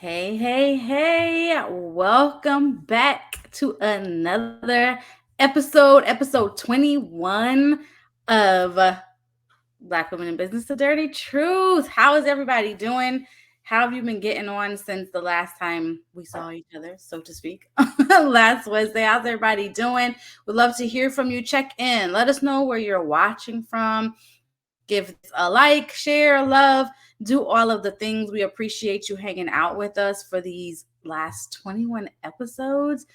Hey, hey, hey, welcome back to another episode 21 of Black Women in Business, The Dirty Truth. How is everybody doing? How have you been getting on since the last time we saw each other, so to speak, last Wednesday? How's everybody doing? We'd love to hear from you. Check in. Let us know where you're watching from. Give a like, share, love, do all of the things. We appreciate you hanging out with us for these last 21 episodes.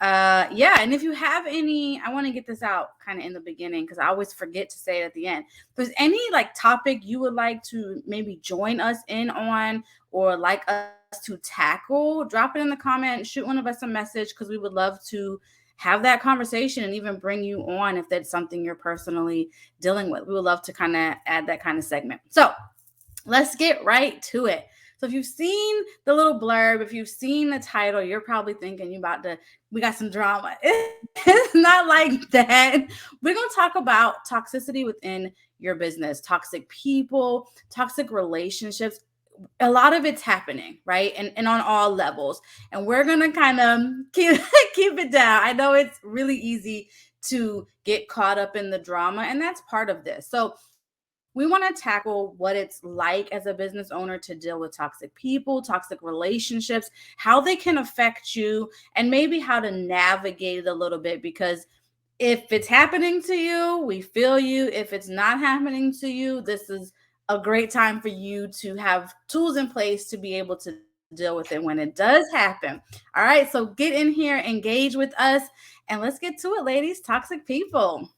And if you have any, I want to get this out kind of in the beginning because I always forget to say it at the end. If there's any like topic you would like to maybe join us in on or like us to tackle, drop it in the comment, shoot one of us a message because we would love to have that conversation and even bring you on if that's something you're personally dealing with. We would love to kind of add that kind of segment. So let's get right to it. So if you've seen the little blurb, if you've seen the title, you're probably thinking we got some drama. It's not like that. We're going to talk about toxicity within your business, toxic people, toxic relationships. A lot of it's happening, right? And on all levels. And we're going to kind of keep it down. I know it's really easy to get caught up in the drama, and that's part of this. So we want to tackle what it's like as a business owner to deal with toxic people, toxic relationships, how they can affect you, and maybe how to navigate it a little bit. Because if it's happening to you, we feel you. If it's not happening to you, this is a great time for you to have tools in place to be able to deal with it when it does happen. All right, so get in here, engage with us, and let's get to it, ladies. Toxic people.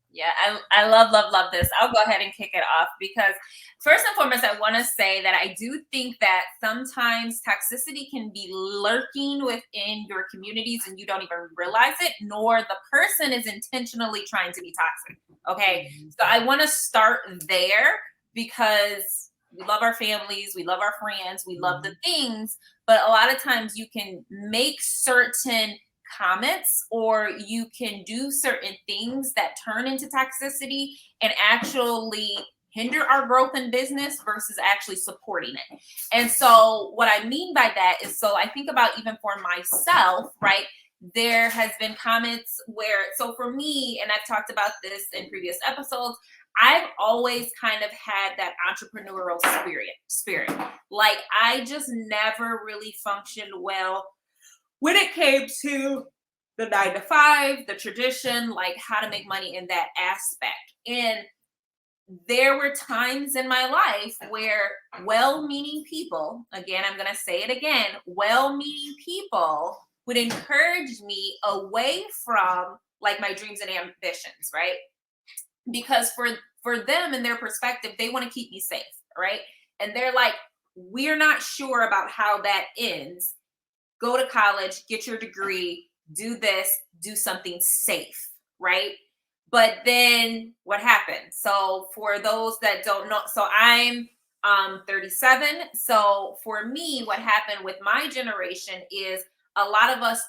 Yeah, I love this. I'll go ahead and kick it off because first and foremost, I want to say that I do think that sometimes toxicity can be lurking within your communities and you don't even realize it, nor the person is intentionally trying to be toxic. Okay. So I want to start there because we love our families, we love our friends, we love the things, but a lot of times you can make certain comments or you can do certain things that turn into toxicity and actually hinder our growth in business versus actually supporting it. And so what I mean by that is, so I think about even for myself, right? There has been comments where, so for me, and I've talked about this in previous episodes, I've always kind of had that entrepreneurial spirit. Like I just never really functioned well when it came to the 9 to 5, the tradition, like how to make money in that aspect. And there were times in my life where well-meaning people, again, I'm going to say it again, well-meaning people would encourage me away from like my dreams and ambitions, right? Because for them and their perspective, they want to keep me safe, right? And they're like, we're not sure about how that ends. Go to college, get your degree, do this, do something safe, right? But then what happened? So for those that don't know, so I'm 37. So for me, what happened with my generation is a lot of us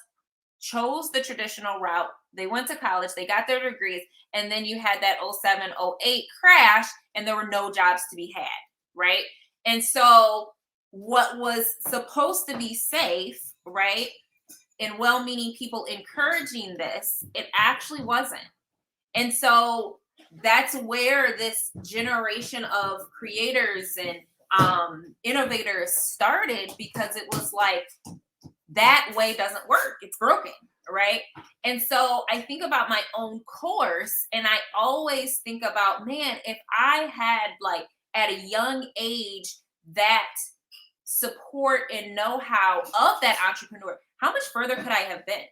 chose the traditional route. They went to college, they got their degrees, and then you had that 07, 08 crash, and there were no jobs to be had, right? And so what was supposed to be safe, right? And well-meaning people encouraging this, it actually wasn't. And so that's where this generation of creators and innovators started, because it was like that way doesn't work. It's broken, right? And so I think about my own course, and I always think about, man, if I had like at a young age that support and know-how of that entrepreneur, how much further could I have been,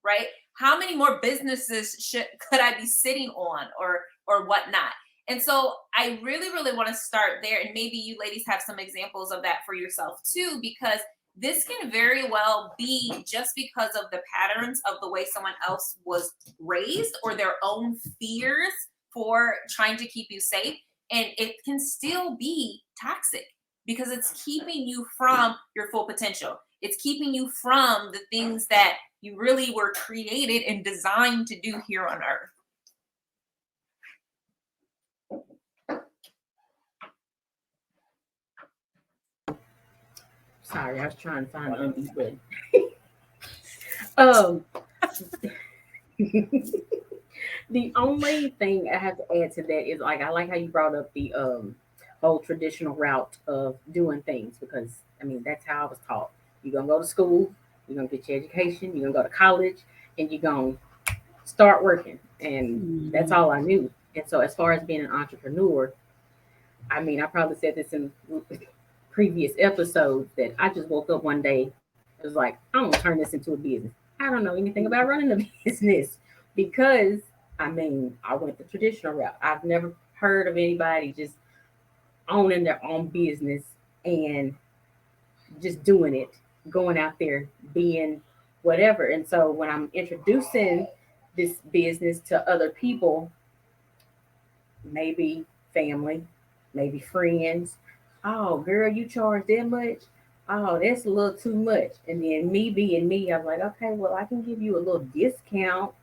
right? How many more businesses could I be sitting on or whatnot? And so I really want to start there, and maybe you ladies have some examples of that for yourself too, because this can very well be just because of the patterns of the way someone else was raised or their own fears for trying to keep you safe, and it can still be toxic because it's keeping you from your full potential. It's keeping you from the things that you really were created and designed to do here on earth. Sorry, I was trying to find the unmute button. um, the only thing I have to add to that is like I like how you brought up the whole traditional route of doing things because I mean that's how I was taught. You're gonna go to school, you're gonna get your education, you're gonna go to college, and you're gonna start working, and that's Mhm. all I knew. And so, as far as being an entrepreneur, I mean, I probably said this in previous episodes that I just woke up one day. It was like, I'm gonna turn this into a business. I don't know anything about running a business because I mean, I went the traditional route. I've never heard of anybody just owning their own business and just doing it, going out there, being whatever. And so when I'm introducing this business to other people, maybe family, maybe friends. Oh, girl, you charge that much? Oh, that's a little too much. And then me being me, I'm like, okay, well, I can give you a little discount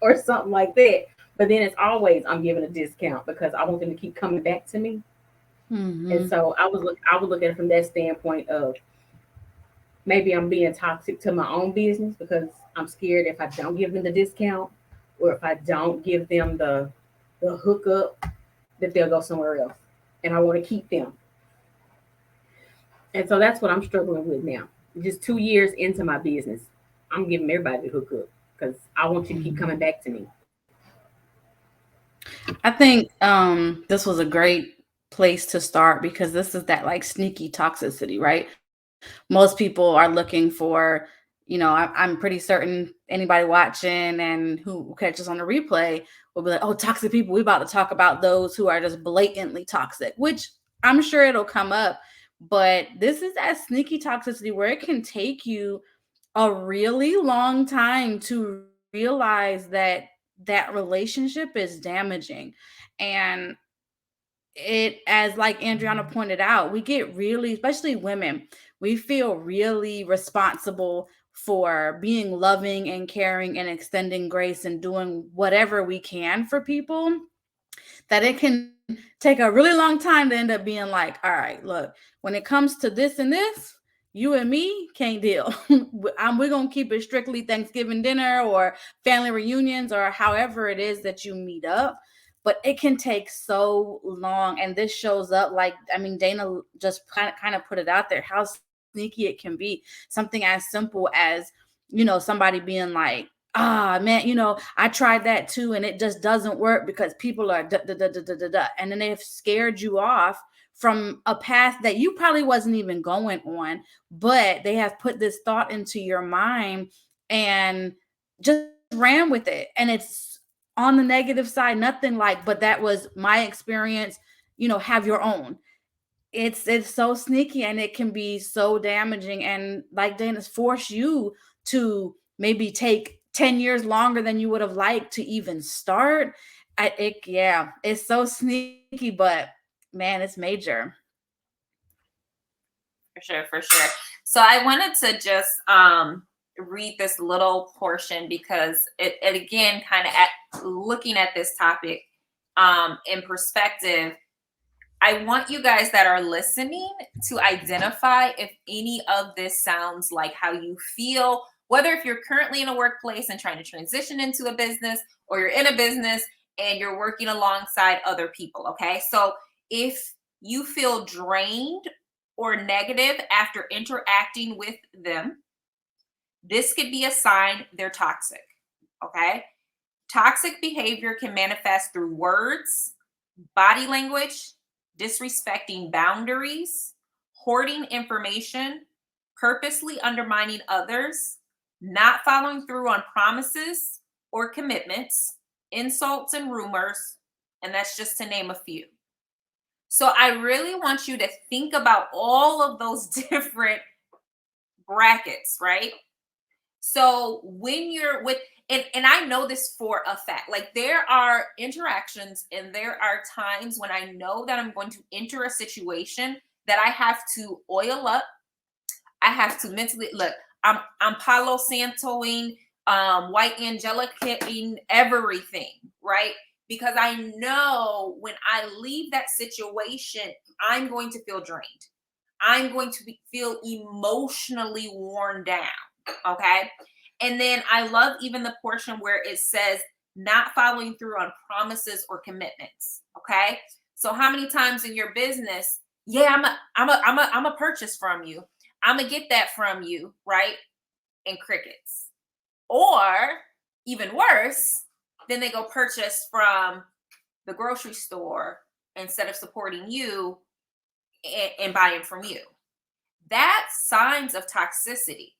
or something like that. But then it's always I'm giving a discount because I want them to keep coming back to me. And Mhm. so I would look at it from that standpoint of maybe I'm being toxic to my own business because I'm scared if I don't give them the discount or if I don't give them the hookup that they'll go somewhere else. And I want to keep them. And so that's what I'm struggling with now. Just 2 years into my business, I'm giving everybody the hookup because I want you to keep coming Mhm. back to me. I think this was a great place to start because this is that like sneaky toxicity, right? Most people are looking for, I'm pretty certain anybody watching and who catches on the replay will be like, oh, toxic people. We about to talk about those who are just blatantly toxic, which I'm sure it'll come up. But this is that sneaky toxicity where it can take you a really long time to realize that that relationship is damaging. And it, as like Andriana pointed out, we get really, especially women, we feel really responsible for being loving and caring and extending grace and doing whatever we can for people, that it can take a really long time to end up being like, all right, look, when it comes to this and this, you and me can't deal. We're going to keep it strictly Thanksgiving dinner or family reunions or however it is that you meet up. But it can take so long. And this shows up like, I mean, Dayna just kind of put it out there how sneaky it can be. Something as simple as, somebody being like, ah man, I tried that too and it just doesn't work because people are da da da da da da da, and then they've scared you off from a path that you probably wasn't even going on, but they have put this thought into your mind and just ran with it. And it's on the negative side, nothing like, but that was my experience, have your own. It's so sneaky and it can be so damaging, and like Dana's force you to maybe take 10 years longer than you would have liked to even start. Yeah, it's so sneaky, but man, it's major. For sure, for sure. So I wanted to just read this little portion because it again kind of at looking at this topic in perspective. I want you guys that are listening to identify if any of this sounds like how you feel, whether if you're currently in a workplace and trying to transition into a business, or you're in a business and you're working alongside other people. Okay. So if you feel drained or negative after interacting with them, this could be a sign they're toxic. Okay. Toxic behavior can manifest through words, body language, disrespecting boundaries, hoarding information, purposely undermining others, not following through on promises or commitments, insults and rumors, and that's just to name a few. So I really want you to think about all of those different brackets, right? So when you're with, and I know this for a fact, like there are interactions and there are times when I know that I'm going to enter a situation that I have to oil up. I have to mentally look. I'm Palo Santoing, white angelicaing everything, right? Because I know when I leave that situation, I'm going to feel drained. I'm going to feel emotionally worn down. Okay. And then I love even the portion where it says not following through on promises or commitments. Okay. So how many times in your business, yeah, I'm a purchase from you. I'm gonna get that from you, right? And crickets. Or even worse, then they go purchase from the grocery store instead of supporting you and buying from you. That's signs of toxicity.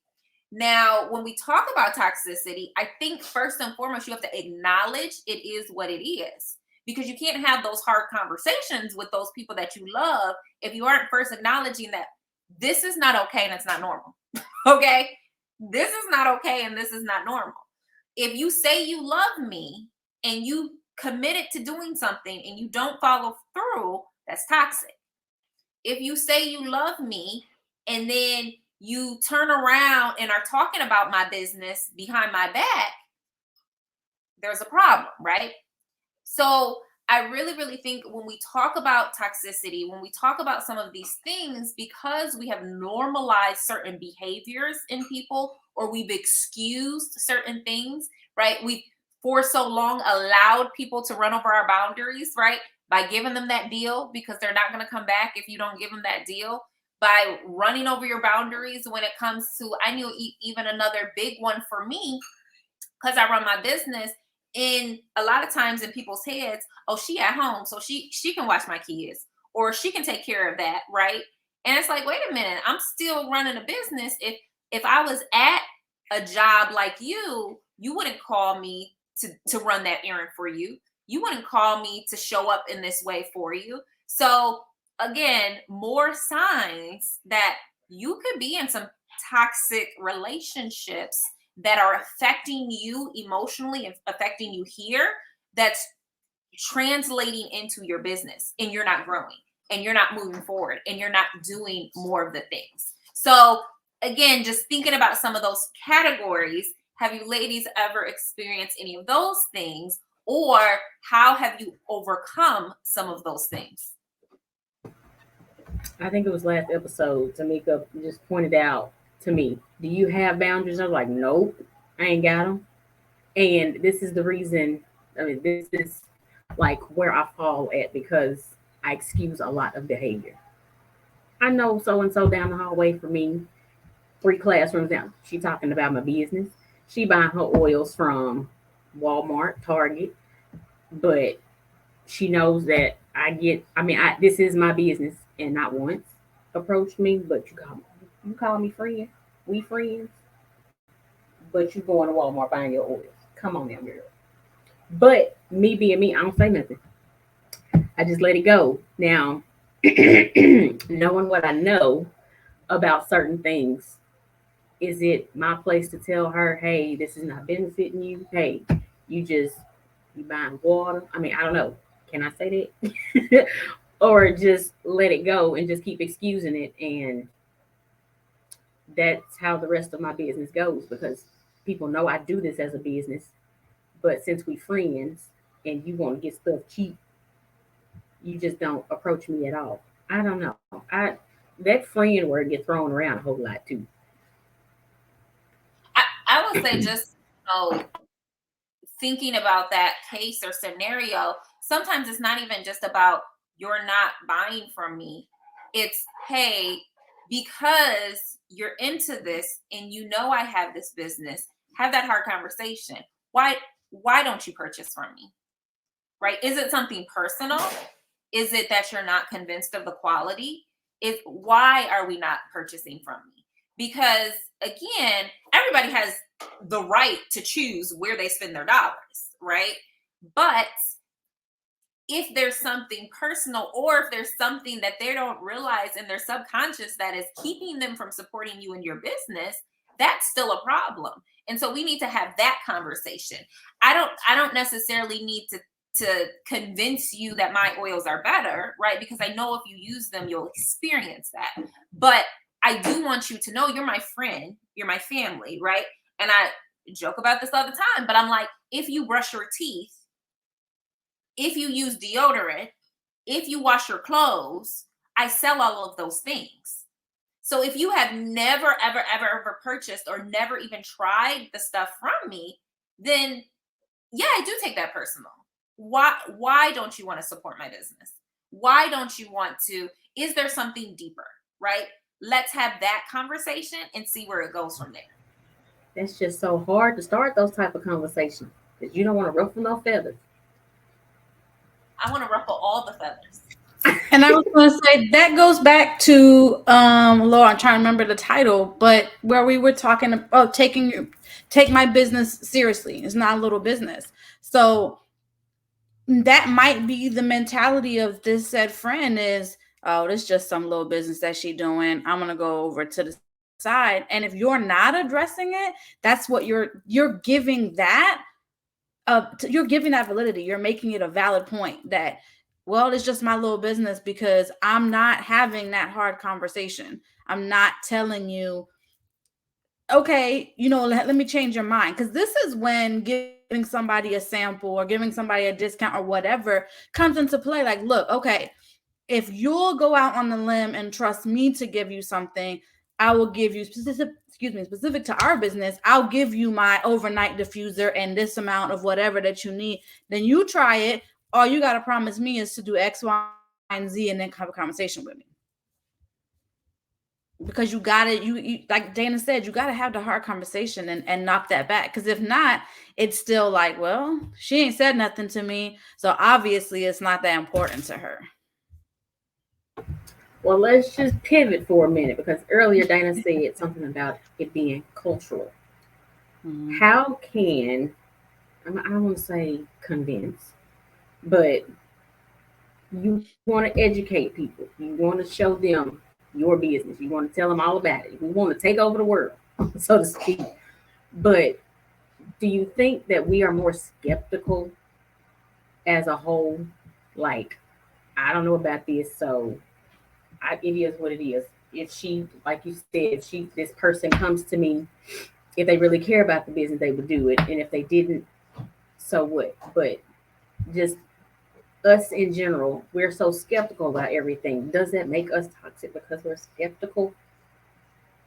Now, when we talk about toxicity, I think first and foremost, you have to acknowledge it is what it is, because you can't have those hard conversations with those people that you love if you aren't first acknowledging that this is not okay and it's not normal. Okay? This is not okay and this is not normal. If you say you love me and you committed to doing something and you don't follow through, that's toxic. If you say you love me and then you turn around and are talking about my business behind my back, there's a problem, right? So I really, really think when we talk about toxicity, when we talk about some of these things, because we have normalized certain behaviors in people, or we've excused certain things, right? We've for so long allowed people to run over our boundaries, right? By giving them that deal, because they're not going to come back if you don't give them that deal. By running over your boundaries when it comes to, I knew even another big one for me, because I run my business, in a lot of times in people's heads, oh, she at home, so she can watch my kids, or she can take care of that, right? And it's like, wait a minute, I'm still running a business. If I was at a job like you wouldn't call me to run that errand for you. You wouldn't call me to show up in this way for you. So again, more signs that you could be in some toxic relationships that are affecting you emotionally and affecting you here, that's translating into your business, and you're not growing and you're not moving forward and you're not doing more of the things. So again, just thinking about some of those categories, have you ladies ever experienced any of those things, or how have you overcome some of those things? I think it was last episode, Tameka just pointed out to me, do you have boundaries? I was like, nope, I ain't got them. And this is the reason, I mean, this is like where I fall at, because I excuse a lot of behavior. I know so and so down the hallway from me, 3 classrooms down. She talking about my business. She buying her oils from Walmart, Target, but she knows that this is my business, and not once approached me, but you call me friend. We friends, but you going to Walmart buying your oils. Come on now, girl. But me being me, I don't say nothing. I just let it go. Now, knowing what I know about certain things, is it my place to tell her, hey, this is not benefiting you? Hey, you buying water? I mean, I don't know. Can I say that? Or just let it go and just keep excusing it, and that's how the rest of my business goes, because people know I do this as a business. But since we friends and you want to get stuff cheap, you just don't approach me at all. I don't know. I That friend word gets thrown around a whole lot too. I would say just, thinking about that case or scenario, sometimes it's not even just about you're not buying from me. It's, hey, because you're into this and you know I have this business, have that hard conversation. Why don't you purchase from me? Right? Is it something personal? Is it that you're not convinced of the quality? Is why are we not purchasing from me? Because again, everybody has the right to choose where they spend their dollars, right? But if there's something personal, or if there's something that they don't realize in their subconscious that is keeping them from supporting you in your business, that's still a problem. And so we need to have that conversation. I don't necessarily need to convince you that my oils are better, right? Because I know if you use them, you'll experience that. But I do want you to know you're my friend, you're my family, right? And I joke about this all the time, but I'm like, if you brush your teeth, if you use deodorant, if you wash your clothes, I sell all of those things. So if you have never, ever, ever, ever purchased or never even tried the stuff from me, then yeah, I do take that personal. Why don't you want to support my business? Why don't you want to? Is there something deeper, right? Let's have that conversation and see where it goes from there. That's just so hard to start those type of conversations because you don't want to ruffle no feathers. I want to ruffle all the feathers. And I was going to say that goes back to Laura. I'm trying to remember the title, but where we were talking about take my business seriously. It's not a little business, so that might be the mentality of this said friend is, oh, this is just some little business that she doing. I'm gonna go over to the side, and if you're not addressing it, that's what you're giving that you're giving that validity. You're making it a valid point that, well, it's just my little business because I'm not having that hard conversation. I'm not telling you, okay, let me change your mind. Because this is when giving somebody a sample or giving somebody a discount or whatever comes into play. Like, look, okay, if you'll go out on the limb and trust me to give you something, I will give you specific to our business. I'll give you my overnight diffuser and this amount of whatever that you need. Then you try it. All you got to promise me is to do X, Y, and Z and then have a conversation with me. Because you got to, you like Dayna said, you got to have the hard conversation and knock that back. Because if not, it's still like, well, she ain't said nothing to me. So obviously it's not that important to her. Well, let's just pivot for a minute because earlier Dayna said something about it being cultural. Mm-hmm. How can, I don't want to say convince, but you want to educate people. You want to show them your business. You want to tell them all about it. You want to take over the world, so to speak. But do you think that we are more skeptical as a whole? Like, I don't know about this, so it is what it is. If she, like you said, this person comes to me, if they really care about the business, they would do it. And if they didn't, so what? But just us in general, we're so skeptical about everything. Does that make us toxic because we're skeptical?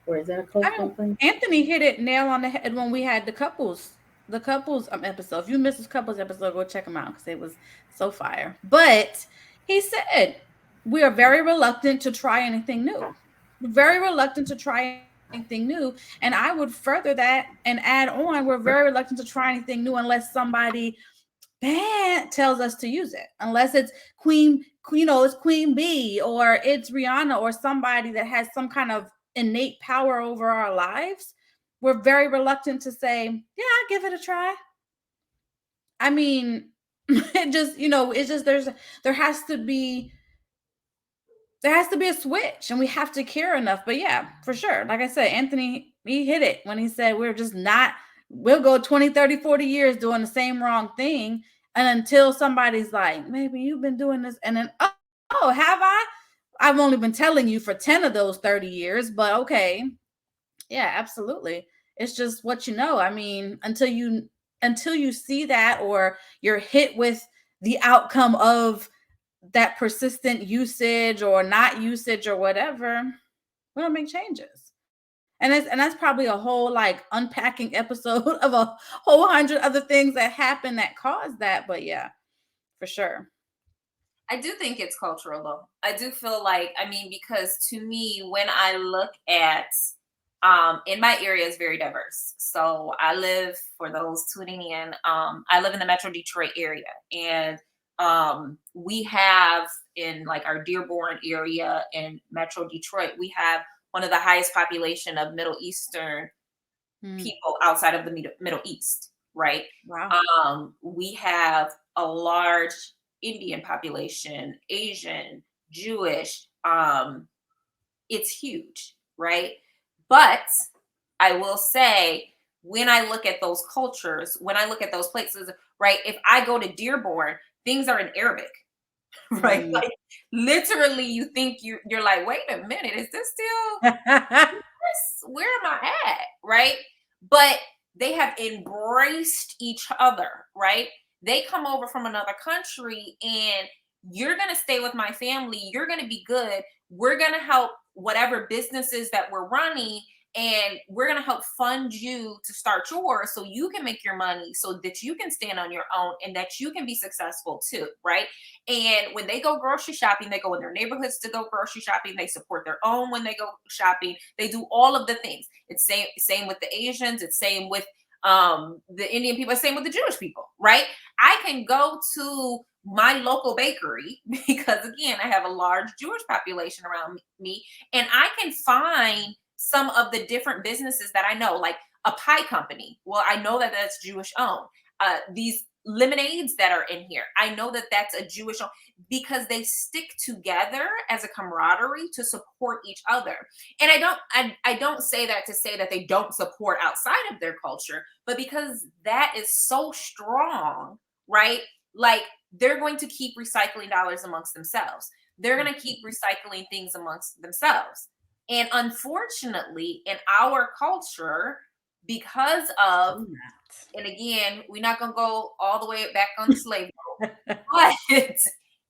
Or is that a cultural thing? Anthony hit it nail on the head when we had the couples episode. If you missed this couples episode, go check them out because it was so fire. But he said we are very reluctant to try anything new. Very reluctant to try anything new. And I would further that and add on, we're very reluctant to try anything new unless somebody tells us to use it. Unless it's it's Queen Bee or it's Rihanna or somebody that has some kind of innate power over our lives. We're very reluctant to say, yeah, I'll give it a try. I mean, it just, it's just there has to be a switch and we have to care enough. But yeah, for sure. Like I said, Anthony, he hit it when he said we'll go 20, 30, 40 years doing the same wrong thing. And until somebody's like, maybe you've been doing this. And then, oh, have I? I've only been telling you for 10 of those 30 years, but okay. Yeah, absolutely. It's just what you know. I mean, until you see that or you're hit with the outcome of that persistent usage or not usage or whatever, we don't make changes. And that's probably a whole like unpacking episode of a whole 100 other things that happen that cause that. But yeah, for sure. I do think it's cultural though. I do feel like, because to me, when I look at, in my area is very diverse. So I live, for those tuning in, I live in the Metro Detroit area, and we have in like our Dearborn area in Metro Detroit, we have one of the highest population of Middle Eastern people outside of the Middle East, right? Wow. We have a large Indian population, Asian, Jewish. It's huge, right? But I will say, when I look at those cultures, when I look at those places, right? If I go to Dearborn, things are in Arabic, right? Like literally, you think you're like, wait a minute, is this still? Where am I at, right? But they have embraced each other, right? They come over from another country and you're going to stay with my family. You're going to be good. We're going to help whatever businesses that we're running, and we're going to help fund you to start yours so you can make your money, so that you can stand on your own and that you can be successful too, right? And when they go grocery shopping, they go in their neighborhoods to go grocery shopping. They support their own when they go shopping. They do all of the things. It's same with the Asians. It's same with the Indian people. It's same with the Jewish people, right? I can go to my local bakery because, again, I have a large Jewish population around me, and I can find some of the different businesses that I know, like a pie company. Well, I know that that's Jewish owned. These lemonades that are in here, I know that that's a Jewish owned, because they stick together as a camaraderie to support each other. And I don't say that to say that they don't support outside of their culture, but because that is so strong, right? Like, they're going to keep recycling dollars amongst themselves. They're going to keep recycling things amongst themselves. And unfortunately, in our culture, because of, and again, we're not going to go all the way back on the slave road, but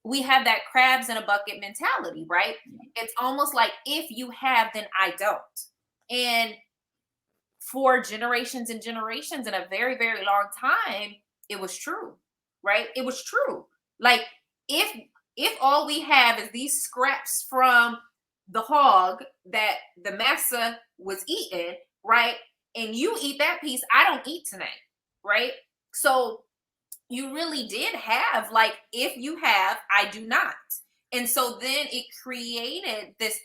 we have that crabs in a bucket mentality, right? It's almost like, if you have, then I don't. And for generations and generations, in a very, very long time, it was true, right? It was true. Like, if all we have is these scraps from the hog that the massa was eating, right? And you eat that piece, I don't eat tonight, right? So you really did have, like, if you have, I do not. And so then it created this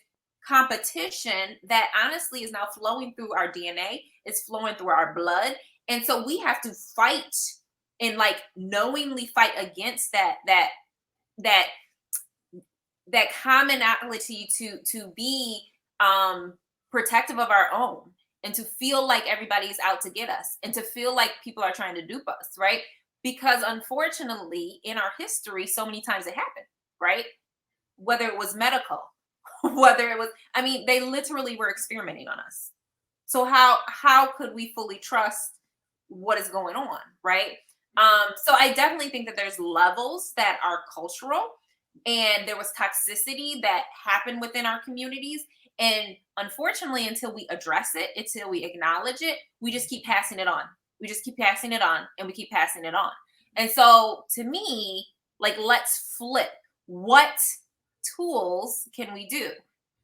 competition that honestly is now flowing through our DNA. It's flowing through our blood. And so we have to fight, and like knowingly fight against that commonality to be protective of our own, and to feel like everybody's out to get us, and to feel like people are trying to dupe us, right? Because unfortunately, in our history, so many times it happened, right? Whether it was medical, whether it was, I mean, they literally were experimenting on us. So how could we fully trust what is going on, right? So I definitely think that there's levels that are cultural, and there was toxicity that happened within our communities. And unfortunately, until we address it, until we acknowledge it, we just keep passing it on. We just keep passing it on, and we keep passing it on. And so to me, like, let's flip. What tools can we do?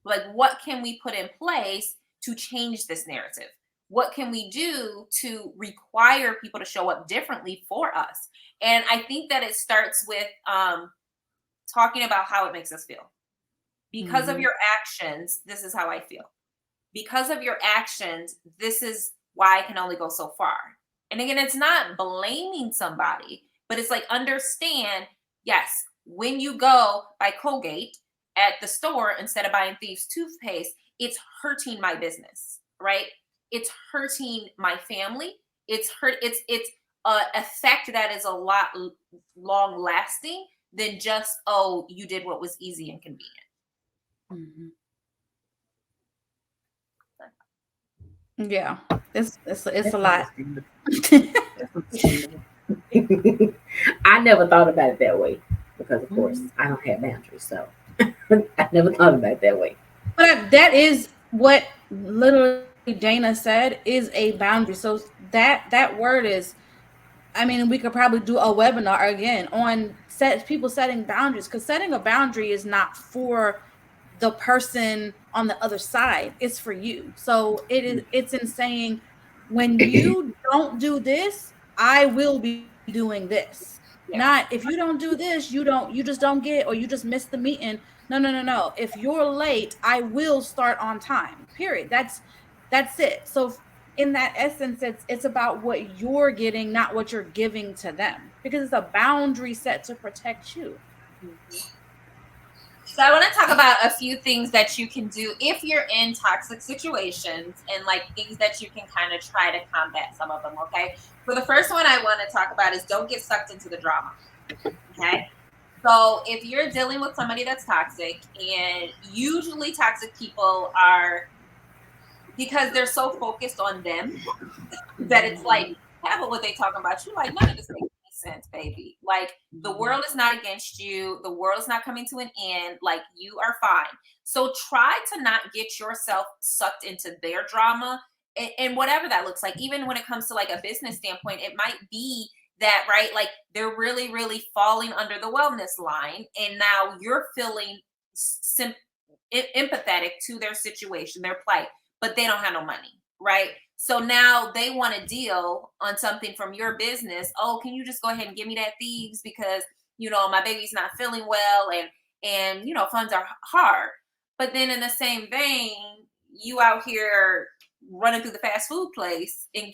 Like, what can we put in place to change this narrative? What can we do to require people to show up differently for us? And I think that it starts with talking about how it makes us feel. Because of your actions, this is how I feel. Because of your actions, this is why I can only go so far. And again, it's not blaming somebody, but it's like, understand, yes, when you go buy Colgate at the store instead of buying Thieves toothpaste, it's hurting my business, right? It's hurting my family. It's effect that is a lot long lasting than just, oh, you did what was easy and convenient. Yeah, it's a lot. I never thought about it that way, because of course I don't have boundaries, so I never thought about it that way. But that is what literally Dayna said, is a boundary. So that word is, I mean, we could probably do a webinar again on people setting boundaries, because setting a boundary is not for the person on the other side, it's for you. So it's in saying, when you don't do this, I will be doing this. Yeah. Not, if you don't do this, you just don't get, or you just miss the meeting. No. If you're late, I will start on time. Period. That's it. So in that essence, it's about what you're getting, not what you're giving to them, because it's a boundary set to protect you. So I want to talk about a few things that you can do if you're in toxic situations, and like things that you can kind of try to combat some of them. Okay. So the first one I want to talk about is, don't get sucked into the drama. Okay. So if you're dealing with somebody that's toxic, and usually toxic people are, because they're so focused on them that it's like, yeah, but what they talking about, you like, none of this makes any sense, baby. Like, the world is not against you. The world is not coming to an end. Like, you are fine. So try to not get yourself sucked into their drama, and whatever that looks like. Even when it comes to like a business standpoint, it might be that, right, like they're really, really falling under the wellness line, and now you're feeling empathetic to their situation, their plight, but they don't have no money, right? So now they want to deal on something from your business. Oh, can you just go ahead and give me that thieves, because my baby's not feeling well, and funds are hard. But then in the same vein, you out here running through the fast food place and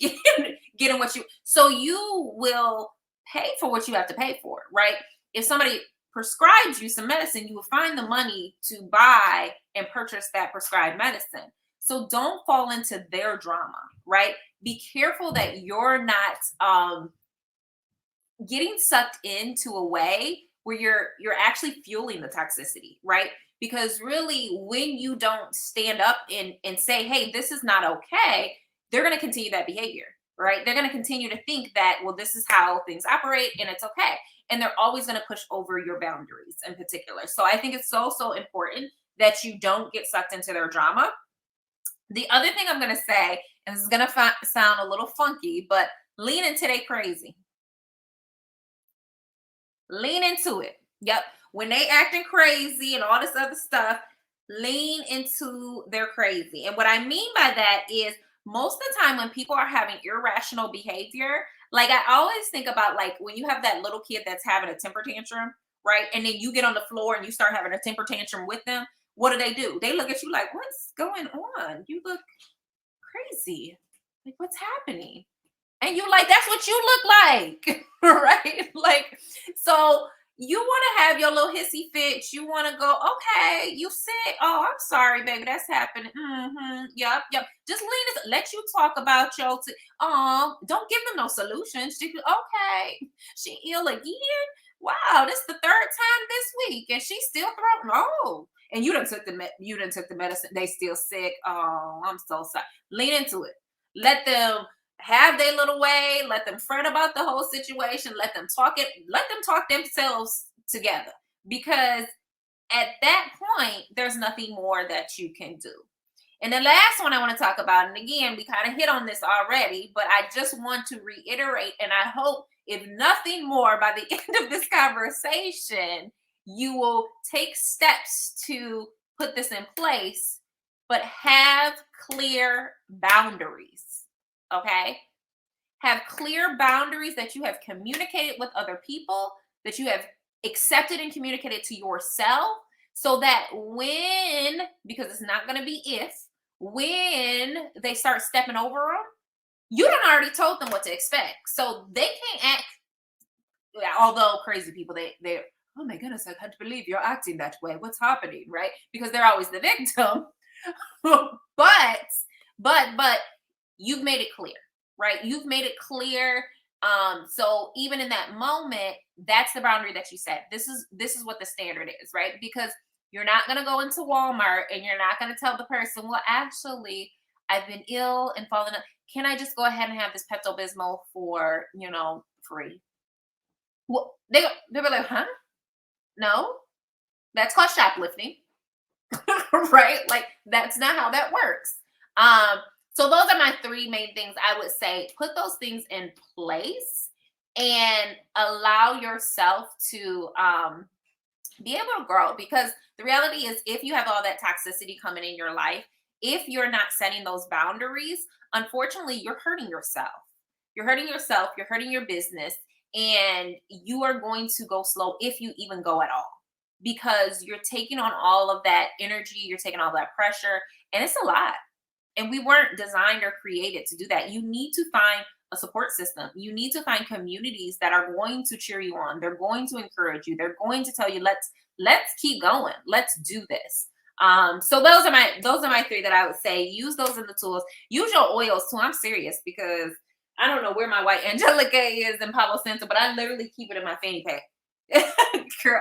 getting what you, so you will pay for what you have to pay for, right? If somebody prescribes you some medicine, you will find the money to buy and purchase that prescribed medicine. So don't fall into their drama, right? Be careful that you're not getting sucked into a way where you're actually fueling the toxicity, right? Because really, when you don't stand up and say, hey, this is not okay, they're going to continue that behavior, right? They're going to continue to think that, well, this is how things operate and it's okay. And they're always going to push over your boundaries in particular. So I think it's so, so important that you don't get sucked into their drama. The other thing I'm going to say, and this is going to sound a little funky, but lean into their crazy. Lean into it. Yep. When they acting crazy and all this other stuff, lean into their crazy. And what I mean by that is, most of the time when people are having irrational behavior, like I always think about like when you have that little kid that's having a temper tantrum, right? And then you get on the floor and you start having a temper tantrum with them. What do? They look at you like, what's going on? You look crazy. Like, what's happening? And you're like, that's what you look like, right? Like, so you want to have your little hissy fits. You want to go, okay, you sick. Oh, I'm sorry, baby. That's happening. Yep. Just let you talk about your, don't give them no solutions. Just, okay, she ill again. Wow, this is the third time this week, and she's still throwing. Oh, and you done took the medicine. They still sick. Oh, I'm so sorry. Lean into it. Let them have their little way. Let them fret about the whole situation. Let them talk themselves together, because at that point, there's nothing more that you can do. And the last one I want to talk about, and again, we kind of hit on this already, but I just want to reiterate, and I hope, if nothing more, by the end of this conversation, you will take steps to put this in place, but have clear boundaries. Okay? Have clear boundaries that you have communicated with other people, that you have accepted and communicated to yourself, so that because it's not going to be when they start stepping over them, you done already told them what to expect. So they can't act, although crazy people, they're, oh my goodness, I can't believe you're acting that way. What's happening, right? Because they're always the victim. but you've made it clear, right? You've made it clear. So even in that moment, that's the boundary that you set. This is what the standard is, right? Because you're not going to go into Walmart and you're not going to tell the person, well, actually, I've been ill and fallen up. Can I just go ahead and have this Pepto-Bismol for, free? Well, they'll be like, huh? No, that's called shoplifting, right? Like, that's not how that works. So those are my three main things. I would say put those things in place and allow yourself to be able to grow, because the reality is, if you have all that toxicity coming in your life, if you're not setting those boundaries, unfortunately, you're hurting yourself. You're hurting yourself, you're hurting your business, and you are going to go slow if you even go at all, because you're taking on all of that energy, you're taking all that pressure, and it's a lot. And we weren't designed or created to do that. You need to find a support system. You need to find communities that are going to cheer you on. They're going to encourage you. They're going to tell you, let's keep going. Let's do this. So those are my three that I would say. Use those in the tools. Use your oils too. I'm serious, because I don't know where my white Angelica is in Palo Santo, but I literally keep it in my fanny pack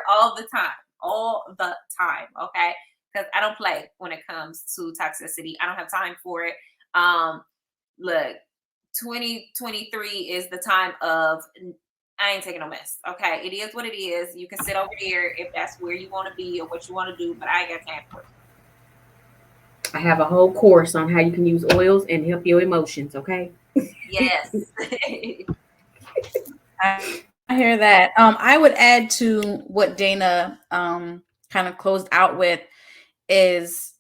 all the time. Okay. Because I don't play when it comes to toxicity. I don't have time for it. Look, 2023 is the time of I ain't taking no mess. Okay, it is what it is. You can sit over there if that's where you want to be or what you want to do, but I ain't got time for it. I have a whole course on how you can use oils and help your emotions. Okay. Yes. I hear that. I would add to what Dayna kind of closed out with is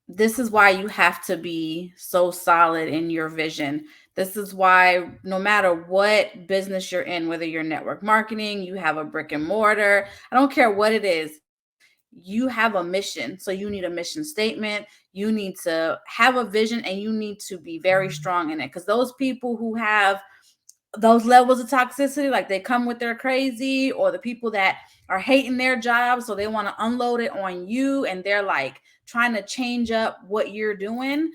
this is why you have to be so solid in your vision. This is why no matter what business you're in, whether you're network marketing, you have a brick and mortar, I don't care what it is, you have a mission. So you need a mission statement. You need to have a vision and you need to be very strong in it. Because those people who have those levels of toxicity, like they come with their crazy, or the people that are hating their job, so they want to unload it on you and they're like trying to change up what you're doing.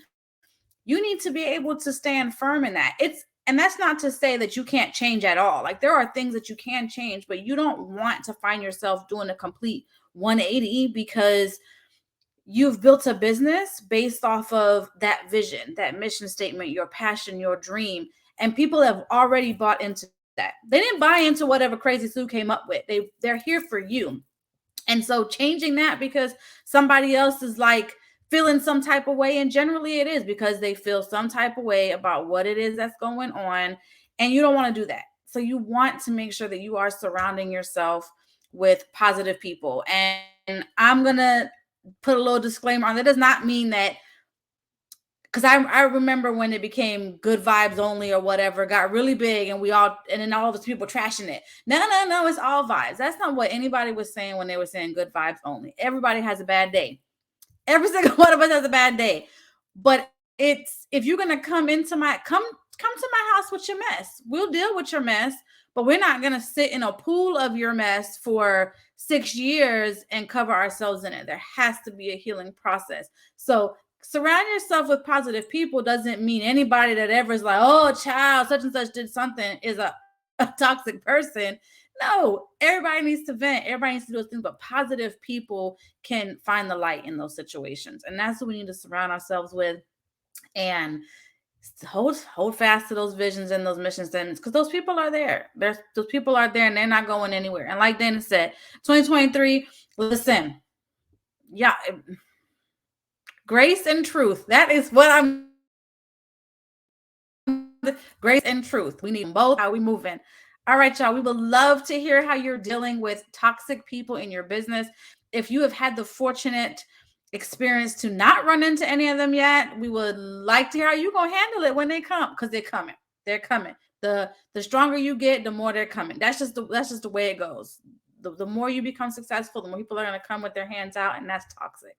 You need to be able to stand firm in that. And that's not to say that you can't change at all. Like there are things that you can change, but you don't want to find yourself doing a complete 180 because you've built a business based off of that vision, that mission statement, your passion, your dream, and people have already bought into that. They didn't buy into whatever crazy Sue came up with. They're here for you. And so changing that because somebody else is like feeling some type of way, and generally it is because they feel some type of way about what it is that's going on, and you don't want to do that. So you want to make sure that you are surrounding yourself with positive people. And I'm going to put a little disclaimer on that. Does not mean that, because I remember when it became good vibes only or whatever, got really big, and then all of us people trashing it. No, it's all vibes. That's not what anybody was saying when they were saying good vibes only. Everybody has a bad day. Every single one of us has a bad day. But it's, if you're gonna come to my house with your mess, we'll deal with your mess, but we're not gonna sit in a pool of your mess for 6 years and cover ourselves in it. There has to be a healing process. So surround yourself with positive people doesn't mean anybody that ever is like, oh, child, such and such did something is a toxic person. No, everybody needs to vent. Everybody needs to do those things, but positive people can find the light in those situations. And that's what we need to surround ourselves with. And hold fast to those visions and those mission statements, because those people are there. Those people are there and they're not going anywhere. And like Dayna said, 2023, listen, yeah, grace and truth. That is what I'm. Grace and truth. We need both. How we moving? All right, y'all. We would love to hear how you're dealing with toxic people in your business. If you have had the fortunate experience to not run into any of them yet, we would like to hear how you're gonna handle it when they come, because they're coming. They're coming. The stronger you get, the more they're coming. That's just the way it goes. The more you become successful, the more people are gonna come with their hands out, and that's toxic.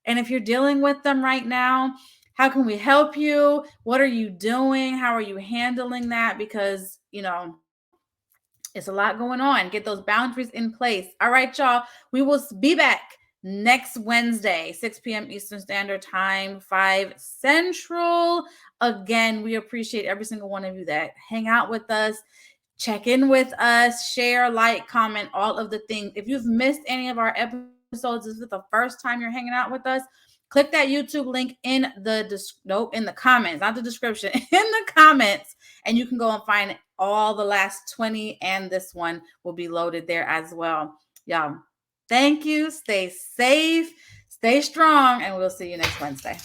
And if you're dealing with them right now, how can we help you? What are you doing? How are you handling that? Because, it's a lot going on. Get those boundaries in place. All right, y'all. We will be back next Wednesday, 6 p.m. Eastern Standard Time, 5 Central. Again, we appreciate every single one of you that hang out with us, check in with us, share, like, comment, all of the things. If you've missed any of our episodes, this is the first time you're hanging out with us, click that YouTube link in the comments, not the description, in the comments, and you can go and find all the last 20, and this one will be loaded there as well. Y'all, thank you. Stay safe, stay strong, and we'll see you next Wednesday.